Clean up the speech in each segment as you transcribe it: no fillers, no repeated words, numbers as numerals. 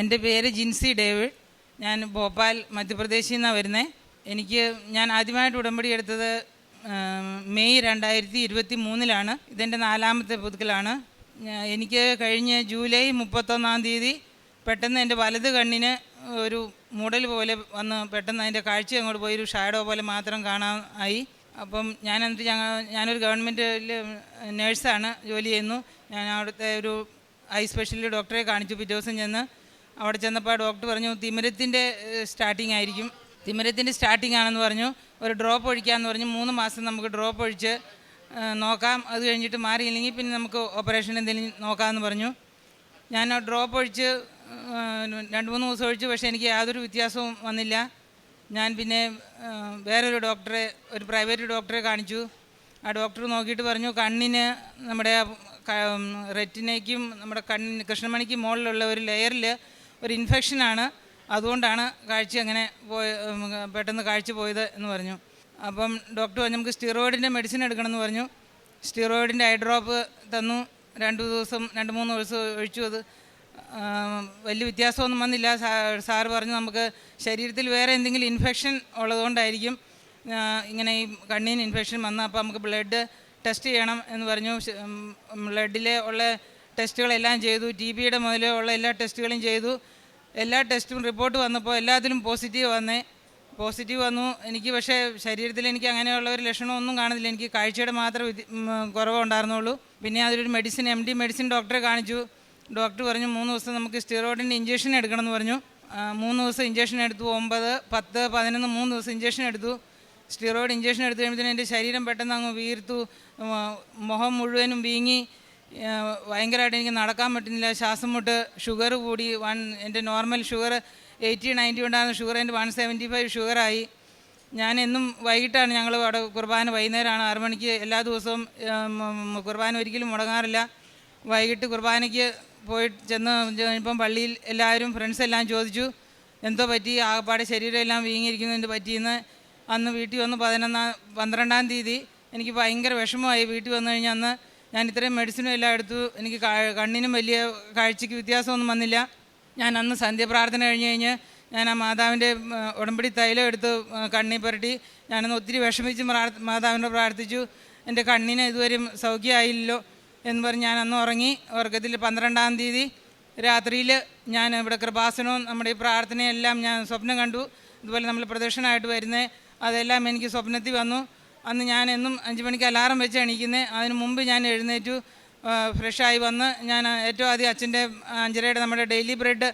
എൻ്റെ പേര് ജിൻസി ഡേവിഡ്. ഞാൻ ഭോപ്പാൽ മധ്യപ്രദേശിൽ നിന്നാണ് വരുന്നത്. ഞാൻ ആദ്യമായിട്ട് ഉടമ്പടി എടുത്തത് മെയ് 2023 ഇതെൻ്റെ 4ാമത്തെ പുതുക്കലാണ്. എനിക്ക് കഴിഞ്ഞ ജൂലൈ 31 പെട്ടെന്ന് എൻ്റെ വലത് കണ്ണിന് ഒരു മൂടൽ പോലെ വന്ന് പെട്ടെന്ന് അതിൻ്റെ കാഴ്ച അങ്ങോട്ട് പോയി, ഒരു ഷാഡോ പോലെ മാത്രം കാണാൻ ആയി. അപ്പം ഞാനൊരു ഗവൺമെൻറ്റിൽ നേഴ്സാണ്, ജോലി ചെയ്യുന്നു. ഞാൻ അവിടുത്തെ ഒരു ഐ സ്പെഷ്യലിസ്റ്റ് ഡോക്ടറെ കാണിച്ചു. പിറ്റേ ദിവസം ചെന്ന് അവിടെ ചെന്നപ്പോൾ ഡോക്ടർ പറഞ്ഞു തിമിരത്തിൻ്റെ സ്റ്റാർട്ടിങ് ആയിരിക്കും, തിമിരത്തിൻ്റെ സ്റ്റാർട്ടിങ് ആണെന്ന് പറഞ്ഞു. ഒരു ഡ്രോപ്പ് ഒഴിക്കാമെന്ന് പറഞ്ഞു. 3 മാസം നമുക്ക് ഡ്രോപ്പ് ഒഴിച്ച് നോക്കാം, അത് കഴിഞ്ഞിട്ട് മാറിയില്ലെങ്കിൽ പിന്നെ നമുക്ക് ഓപ്പറേഷൻ എന്തെങ്കിലും നോക്കാമെന്ന് പറഞ്ഞു. ഞാൻ ഡ്രോപ്പ് ഒഴിച്ച് 2-3 ദിവസം ഒഴിച്ചു, പക്ഷേ എനിക്ക് യാതൊരു വ്യത്യാസവും വന്നില്ല. ഞാൻ പിന്നെ വേറൊരു ഡോക്ടറെ, ഒരു പ്രൈവറ്റ് ഡോക്ടറെ കാണിച്ചു. ആ ഡോക്ടർ നോക്കിയിട്ട് പറഞ്ഞു കണ്ണിന്, നമ്മുടെ റെറ്റിനയ്ക്കും നമ്മുടെ കണ്ണിന് കൃഷ്ണമണിക്കും മുകളിലുള്ള ഒരു ലെയറിൽ ഒരു ഇൻഫെക്ഷനാണ്, അതുകൊണ്ടാണ് കാഴ്ച അങ്ങനെ പെട്ടെന്ന് കാഴ്ച പോയത് എന്ന് പറഞ്ഞു. അപ്പം ഡോക്ടർ പറഞ്ഞു നമുക്ക് സ്റ്റിറോയിഡിൻ്റെ മെഡിസിൻ എടുക്കണമെന്ന് പറഞ്ഞു. സ്റ്റിറോയിഡിൻ്റെ ഐ ഡ്രോപ്പ് തന്നു. 2-3 ദിവസം ഒഴിച്ചു. അത് വലിയ വ്യത്യാസമൊന്നും വന്നില്ല. സാറ് പറഞ്ഞു നമുക്ക് ശരീരത്തിൽ വേറെ എന്തെങ്കിലും ഇൻഫെക്ഷൻ ഉള്ളതുകൊണ്ടായിരിക്കും ഇങ്ങനെ ഈ കണ്ണിന് ഇൻഫെക്ഷൻ വന്ന, അപ്പോൾ നമുക്ക് ബ്ലഡ് ടെസ്റ്റ് ചെയ്യണം എന്ന് പറഞ്ഞു. ബ്ലഡിലെ ഉള്ള ടെസ്റ്റുകളെല്ലാം ചെയ്തു. TBയുടെ മുതലുള്ള എല്ലാ ടെസ്റ്റുകളും ചെയ്തു. എല്ലാ ടെസ്റ്റും റിപ്പോർട്ട് വന്നപ്പോൾ എല്ലാത്തിലും പോസിറ്റീവ് വന്നു. എനിക്ക് പക്ഷേ ശരീരത്തിൽ എനിക്ക് അങ്ങനെയുള്ള ഒരു ലക്ഷണമൊന്നും കാണുന്നില്ല. എനിക്ക് കാഴ്ചയുടെ മാത്രം കുറവുണ്ടായിരുന്നുള്ളൂ. പിന്നെ അതിലൊരു MD മെഡിസിൻ ഡോക്ടറെ കാണിച്ചു. ഡോക്ടർ പറഞ്ഞു 3 ദിവസം നമുക്ക് സ്റ്റിറോയിഡിൻ്റെ ഇഞ്ചക്ഷൻ എടുക്കണമെന്ന് പറഞ്ഞു. 3 ദിവസം ഇഞ്ചക്ഷൻ എടുത്തു. 9, 10, 11 3 ദിവസം ഇഞ്ചക്ഷൻ എടുത്തു. സ്റ്റിറോയിഡ് ഇഞ്ചക്ഷൻ എടുത്തു കഴിയുമ്പോഴത്തേനും എൻ്റെ ശരീരം പെട്ടെന്ന് അങ്ങ് വീർത്തു, മുഖം മുഴുവനും വീങ്ങി, ഭയങ്കരമായിട്ട് എനിക്ക് നടക്കാൻ പറ്റുന്നില്ല, ശ്വാസം മുട്ട്, ഷുഗർ കൂടി. എൻ്റെ നോർമൽ ഷുഗർ 80-90 ഉണ്ടായിരുന്ന ഷുഗർ എൻ്റെ 175 ഷുഗറായി. ഞാൻ എന്നും വൈകിട്ടാണ് ഞങ്ങൾ അവിടെ കുർബാന, വൈകുന്നേരമാണ് 6 മണിക്ക്. എല്ലാ ദിവസവും കുർബാന ഒരിക്കലും മുടങ്ങാറില്ല. വൈകിട്ട് കുർബാനയ്ക്ക് പോയിട്ട് ഇപ്പം പള്ളിയിൽ എല്ലാവരും ഫ്രണ്ട്സ് എല്ലാം ചോദിച്ചു എന്തോ പറ്റി, ആകപ്പാടെ ശരീരം എല്ലാം വീങ്ങിയിരിക്കുന്നതിന് പറ്റിയെന്ന്. അന്ന് വീട്ടിൽ വന്ന് 12-ാം തീയതി എനിക്ക് ഭയങ്കര വിഷമമായി. വീട്ടിൽ വന്നു കഴിഞ്ഞാൽ അന്ന് ഞാൻ ഇത്രയും മെഡിസിനും എല്ലാം എടുത്തു. എനിക്ക് കണ്ണിനും വലിയ കാഴ്ചയ്ക്ക് വ്യത്യാസമൊന്നും വന്നില്ല. ഞാൻ അന്ന് സന്ധ്യാപ്രാർത്ഥന കഴിഞ്ഞ് ഞാൻ ആ മാതാവിൻ്റെ ഉടമ്പടി തൈലം എടുത്ത് കണ്ണി പുരട്ടി. ഞാനന്ന് ഒത്തിരി വിഷമിച്ച് മാതാവിനോട് പ്രാർത്ഥിച്ചു. എൻ്റെ കണ്ണിന് ഇതുവരെയും സൗഖ്യമായില്ലല്ലോ എന്ന് പറഞ്ഞ് ഞാൻ അന്ന് ഉറങ്ങി. ഉറക്കത്തിൽ 12-ാം തീയതി രാത്രിയിൽ ഞാൻ ഇവിടെ കൃപാസനവും നമ്മുടെ ഈ പ്രാർത്ഥനയെല്ലാം ഞാൻ സ്വപ്നം കണ്ടു. ഇതുപോലെ നമ്മൾ പ്രദക്ഷിണമായിട്ട് വരുന്നത് അതെല്ലാം എനിക്ക് സ്വപ്നത്തിൽ വന്നു. അന്ന് ഞാൻ എന്നും 5 മണിക്ക് അലാറം വെച്ച് എണീക്കുന്നത്. അതിന് മുമ്പ് ഞാൻ എഴുന്നേറ്റു, ഫ്രഷായി വന്ന് ഞാൻ ഏറ്റവും ആദ്യം അച്ഛൻ്റെ 5:30 നമ്മുടെ ഡെയിലി ബ്രെഡ്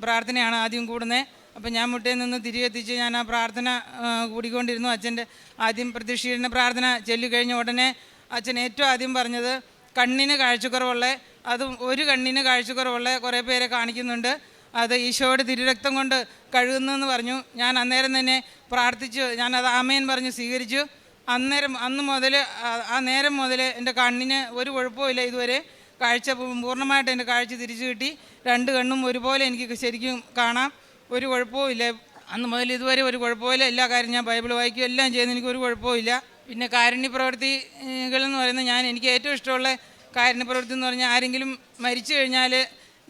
പ്രാർത്ഥനയാണ് ആദ്യം കൂടുന്നത്. അപ്പം ഞാൻ മുട്ടയിൽ നിന്ന് തിരികെത്തിച്ച് ഞാൻ ആ പ്രാർത്ഥന കൂടിക്കൊണ്ടിരുന്നു. അച്ഛൻ്റെ ആദ്യം പ്രത്യക്ഷീകരണ പ്രാർത്ഥന ചൊല്ലിക്കഴിഞ്ഞ ഉടനെ അച്ഛൻ ഏറ്റവും ആദ്യം പറഞ്ഞത് കണ്ണിന് കാഴ്ചക്കുറവുള്ള, അതും ഒരു കണ്ണിന് കാഴ്ചക്കുറവുള്ള കുറേ പേരെ കാണിക്കുന്നുണ്ട്, അത് ഈശോയുടെ തിരുരക്തം കൊണ്ട് കഴുകുന്നെന്ന് പറഞ്ഞു. ഞാൻ അന്നേരം തന്നെ പ്രാർത്ഥിച്ചു, ഞാനത് ആമേൻ പറഞ്ഞ് സ്വീകരിച്ചു. ആ നേരം മുതൽ എൻ്റെ കണ്ണിന് ഒരു കുഴപ്പമില്ല. ഇതുവരെ കാഴ്ച പൂർണ്ണമായിട്ട് എൻ്റെ കാഴ്ച തിരിച്ചു കിട്ടി. 2 കണ്ണും ഒരുപോലെ എനിക്ക് ശരിക്കും കാണാം, ഒരു കുഴപ്പവുമില്ല. അന്ന് മുതൽ ഇതുവരെ ഒരു കുഴപ്പമില്ല. എല്ലാ കാര്യം ഞാൻ ബൈബിൾ വായിക്കും, എല്ലാം ചെയ്യുന്ന എനിക്കൊരു കുഴപ്പമില്ല. പിന്നെ കാരുണ്യപ്രവൃത്തികളെന്ന് പറയുന്നത് എനിക്ക് ഏറ്റവും ഇഷ്ടമുള്ള കാരുണ്യപ്രവൃത്തി എന്ന് പറഞ്ഞാൽ ആരെങ്കിലും മരിച്ചു കഴിഞ്ഞാൽ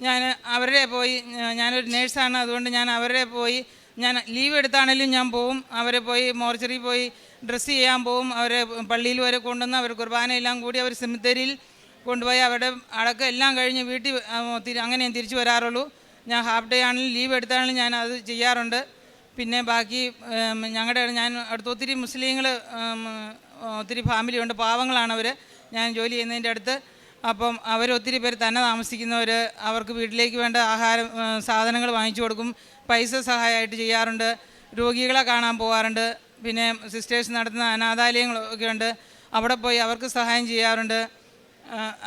ഞാൻ അവരുടെ പോയി, ഞാനൊരു നേഴ്സാണ്, അതുകൊണ്ട് ഞാൻ അവരുടെ പോയി, ഞാൻ ലീവ് എടുത്താണെങ്കിലും ഞാൻ പോവും. അവരെ പോയി മോർച്ചറി പോയി ഡ്രസ്സ് ചെയ്യാൻ പോവും. അവരെ പള്ളിയിൽ വരെ കൊണ്ടുവന്ന് അവർ കുർബാനയെല്ലാം കൂടി അവർ സെമിത്തേരിയിൽ കൊണ്ടുപോയി അവരുടെ അടക്കം എല്ലാം കഴിഞ്ഞ് വീട്ടിൽ അങ്ങനെ ഞാൻ തിരിച്ചു വരാറുള്ളൂ. ഞാൻ ഹാഫ് ഡേ ആണെങ്കിലും ലീവ് എടുത്താണെങ്കിലും ഞാൻ അത് ചെയ്യാറുണ്ട്. പിന്നെ ബാക്കി ഞാൻ അടുത്ത് ഒത്തിരി മുസ്ലിങ്ങൾ ഒത്തിരി ഫാമിലിയുണ്ട്, പാവങ്ങളാണ് അവർ. ഞാൻ ജോലി ചെയ്യുന്നതിൻ്റെ അടുത്ത്. അപ്പം അവരൊത്തിരി പേര് തന്നെ താമസിക്കുന്നവർ, അവർക്ക് വീട്ടിലേക്ക് വേണ്ട ആഹാരം സാധനങ്ങൾ വാങ്ങിച്ചു കൊടുക്കും, പൈസ സഹായമായിട്ട് ചെയ്യാറുണ്ട്. രോഗികളെ കാണാൻ പോകാറുണ്ട്. പിന്നെ സിസ്റ്റേഴ്സ് നടത്തുന്ന അനാഥാലയങ്ങളൊക്കെ ഉണ്ട്, അവിടെ പോയി അവർക്ക് സഹായം ചെയ്യാറുണ്ട്.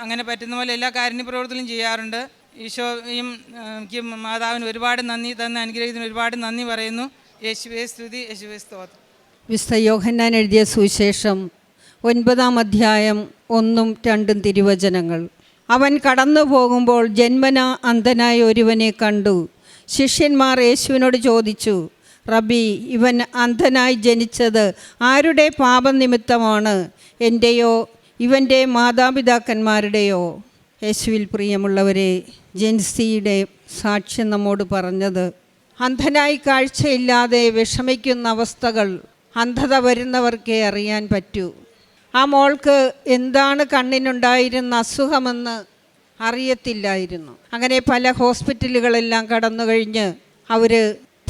അങ്ങനെ പറ്റുന്ന പോലെ എല്ലാ കാരുണ്യപ്രവർത്തനവും ചെയ്യാറുണ്ട്. ഈശോയും മാതാവിന് ഒരുപാട് നന്ദി തന്ന അനുഗ്രഹത്തിന് ഒരുപാട് നന്ദി പറയുന്നു. യേശുവേ സ്തുതി, യേശുവേ സ്തോത്രം. വിശുദ്ധ യോഹന്നാൻ എഴുതിയ സുവിശേഷം 9-ാം അധ്യായം 1-2 തിരുവചനങ്ങൾ. അവൻ കടന്നു പോകുമ്പോൾ ജന്മനാ അന്ധനായ ഒരുവനെ കണ്ടു. ശിഷ്യന്മാർ യേശുവിനോട് ചോദിച്ചു, റബ്ബി, ഇവൻ അന്ധനായി ജനിച്ചത് ആരുടെ പാപനിമിത്തമാണ്? എൻ്റെയോ ഇവൻ്റെ മാതാപിതാക്കന്മാരുടെയോ? യേശുവിൽ പ്രിയമുള്ളവരെ, ജെൻസിയുടെ സാക്ഷ്യം നമ്മോട് പറഞ്ഞത് അന്ധനായി കാഴ്ചയില്ലാതെ വിഷമിക്കുന്ന അവസ്ഥകൾ അന്ധത വരുന്നവർക്കേ അറിയാൻ പറ്റൂ. ആ മോൾക്ക് എന്താണ് കണ്ണിനുണ്ടായിരുന്ന അസുഖമെന്ന് അറിയത്തില്ലായിരുന്നു. അങ്ങനെ പല ഹോസ്പിറ്റലുകളെല്ലാം കടന്നു കഴിഞ്ഞ് അവർ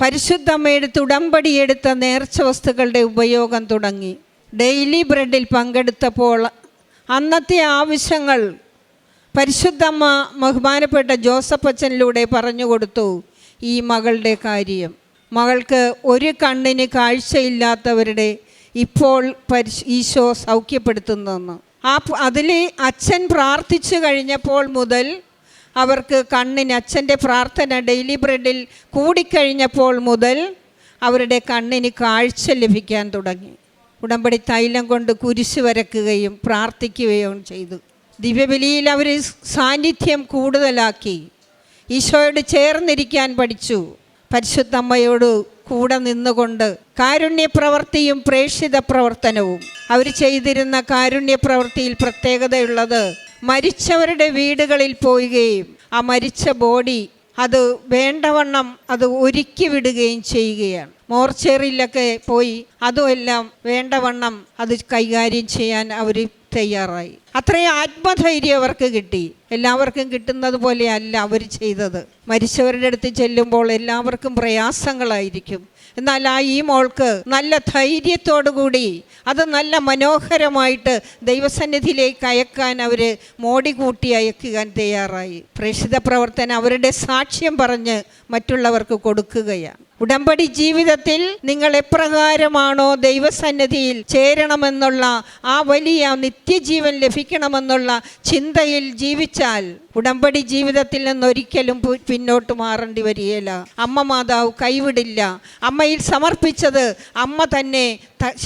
പരിശുദ്ധമ്മയെടുത്ത് ഉടമ്പടിയെടുത്ത നേർച്ച വസ്തുക്കളുടെ ഉപയോഗം തുടങ്ങി. ഡെയിലി ബ്രെഡിൽ പങ്കെടുത്തപ്പോൾ അന്നത്തെ ആവശ്യങ്ങൾ പരിശുദ്ധമ്മ ബഹുമാനപ്പെട്ട ജോസഫ് അച്ഛനിലൂടെ പറഞ്ഞു കൊടുത്തു. ഈ മകളുടെ കാര്യം, മകൾക്ക് ഒരു കണ്ണിന് കാഴ്ചയില്ലാത്തവരുടെ ഇപ്പോൾ ഈശോ സൗഖ്യപ്പെടുത്തുന്നെന്ന്. അതിൽ അച്ഛൻ പ്രാർത്ഥിച്ചു കഴിഞ്ഞപ്പോൾ മുതൽ അവർക്ക് കണ്ണിന്, അച്ഛൻ്റെ പ്രാർത്ഥന ഡെയിലി ബ്രെഡിൽ കൂടിക്കഴിഞ്ഞപ്പോൾ മുതൽ അവരുടെ കണ്ണിന് കാഴ്ച ലഭിക്കാൻ തുടങ്ങി. ഉടമ്പടി തൈലം കൊണ്ട് കുരിശ് വരക്കുകയും പ്രാർത്ഥിക്കുകയും ചെയ്തു. ദിവ്യബലിയിൽ അവർ സാന്നിധ്യം കൂടുതലാക്കി. ഈശോയോട് ചേർന്നിരിക്കാൻ പഠിച്ചു. പരിശുദ്ധമ്മയോട് കൂടെ നിന്നുകൊണ്ട് കാരുണ്യപ്രവൃത്തിയും പ്രേക്ഷിത പ്രവർത്തനവും അവർ ചെയ്തിരുന്ന കാരുണ്യപ്രവൃത്തിയിൽ പ്രത്യേകതയുള്ളത് മരിച്ചവരുടെ വീടുകളിൽ പോവുകയും ആ മരിച്ച ബോഡി അത് വേണ്ടവണ്ണം അത് ഒരുക്കി വിടുകയും ചെയ്യുകയാണ്. മോർച്ചറിയിലൊക്കെ പോയി അതുമെല്ലാം വേണ്ടവണ്ണം അത് കൈകാര്യം ചെയ്യാൻ അവർ തയ്യാറായി. അത്രയും ആത്മധൈര്യം അവർക്ക് കിട്ടി. എല്ലാവർക്കും കിട്ടുന്നത് പോലെയല്ല അവർ ചെയ്തത്. മരിച്ചവരുടെ അടുത്ത് ചെല്ലുമ്പോൾ എല്ലാവർക്കും പ്രയാസങ്ങളായിരിക്കും. എന്നാൽ ഈ മോൾക്ക് നല്ല ധൈര്യത്തോടു കൂടി അത് നല്ല മനോഹരമായിട്ട് ദൈവസന്നിധിയിലേക്ക് അയക്കാൻ അവർ മോടി കൂട്ടി അയക്കാൻ തയ്യാറായി. പ്രേക്ഷിത പ്രവർത്തനം അവരുടെ സാക്ഷ്യം പറഞ്ഞ് മറ്റുള്ളവർക്ക് കൊടുക്കുകയാണ്. ഉടമ്പടി ജീവിതത്തിൽ നിങ്ങൾ എപ്രകാരമാണോ ദൈവസന്നിധിയിൽ ചേരണമെന്നുള്ള ആ വലിയ നിത്യജീവൻ ലഭിക്കണമെന്നുള്ള ചിന്തയിൽ ജീവിച്ചാൽ ഉടമ്പടി ജീവിതത്തിൽ നിന്നൊരിക്കലും പിന്നോട്ട് മാറേണ്ടി വരികയില്ല. അമ്മ മാതാവ് കൈവിടില്ല. അമ്മയിൽ സമർപ്പിച്ചത് അമ്മ തന്നെ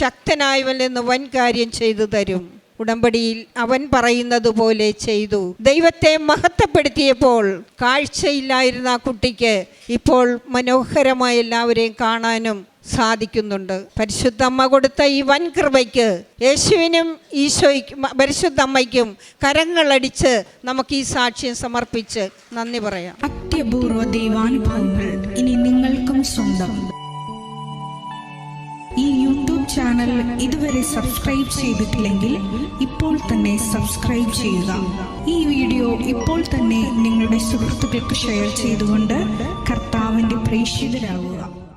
ശക്തനായവൻ എന്ന് വൻ കാര്യം ചെയ്തു തരും. ഉടമ്പടിയിൽ അവൻ പറയുന്നത് പോലെ ചെയ്തു. ദൈവത്തെ മഹത്വപ്പെടുത്തിയപ്പോൾ കാഴ്ചയില്ലായിരുന്ന ആ കുട്ടിക്ക് ഇപ്പോൾ മനോഹരമായി എല്ലാവരെയും കാണാനും സാധിക്കുന്നുണ്ട്. പരിശുദ്ധമ്മ കൊടുത്ത ഈ വൻ കൃപയ്ക്ക് യേശുവിനും ഈശോയ്ക്കും പരിശുദ്ധമ്മയ്ക്കും കരങ്ങളടിച്ച് നമുക്ക് ഈ സാക്ഷ്യം സമർപ്പിച്ച് നന്ദി പറയാം. അത്യപൂർവ ദൈവാനുഭവങ്ങൾ ഇനി നിങ്ങൾക്കും സ്വന്തം. ഈ യൂട്യൂബ് ചാനൽ ഇതുവരെ സബ്സ്ക്രൈബ് ചെയ്തിട്ടില്ലെങ്കിൽ ഇപ്പോൾ തന്നെ സബ്സ്ക്രൈബ് ചെയ്യുക. ഈ വീഡിയോ ഇപ്പോൾ തന്നെ നിങ്ങളുടെ സുഹൃത്തുക്കൾക്ക് ഷെയർ ചെയ്തുകൊണ്ട് കർത്താവിൻ്റെ പ്രേക്ഷിതരാകുക.